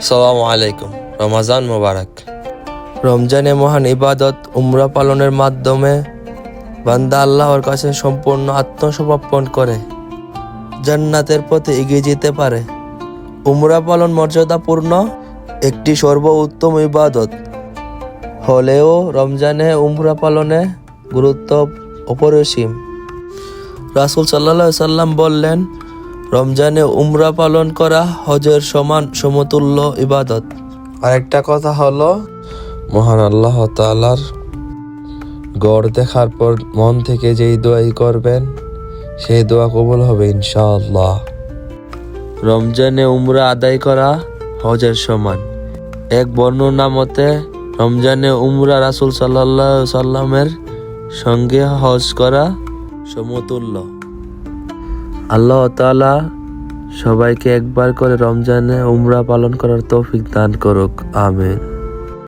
আসসালামু আলাইকুম। রমজান মোবারক। রমজানে মহান ইবাদত উমরা পালনের মাধ্যমে বান্দা আল্লাহর কাছে সম্পূর্ণ আত্মসমর্পণ করে জান্নাতের পথে এগিয়ে যেতে পারে। উমরা পালন মর্যাদাপূর্ণ একটি সর্বোত্তম ইবাদত হলেও রমজানে উমরা পালনে গুরুত্ব অপরিসীম। রাসূল সাল্লাল্লাহু আলাইহি সাল্লাম বললেন, রমজানে উমরা পালন করা হজের সমান সমতুল্য ইবাদত। আরেকটা কথা হলো, মহান আল্লাহ তাআলার গড় দেখার পর মন থেকে যেই দোয়াই করবেন সেই দোয়া কবুল হবে ইনশাআল্লাহ। রমজানে উমরা আদায় করা হজের সমান। এক বর্ণনা মতে রমজানে উমরা রাসূল সাল্লাল্লাহু আলাইহি সাল্লামের সঙ্গে হজ করা সমতুল্য। আল্লাহ তাআলা সবাইকে একবার করে রমজানে উমরা পালন করার তৌফিক দান করুক, আমিন।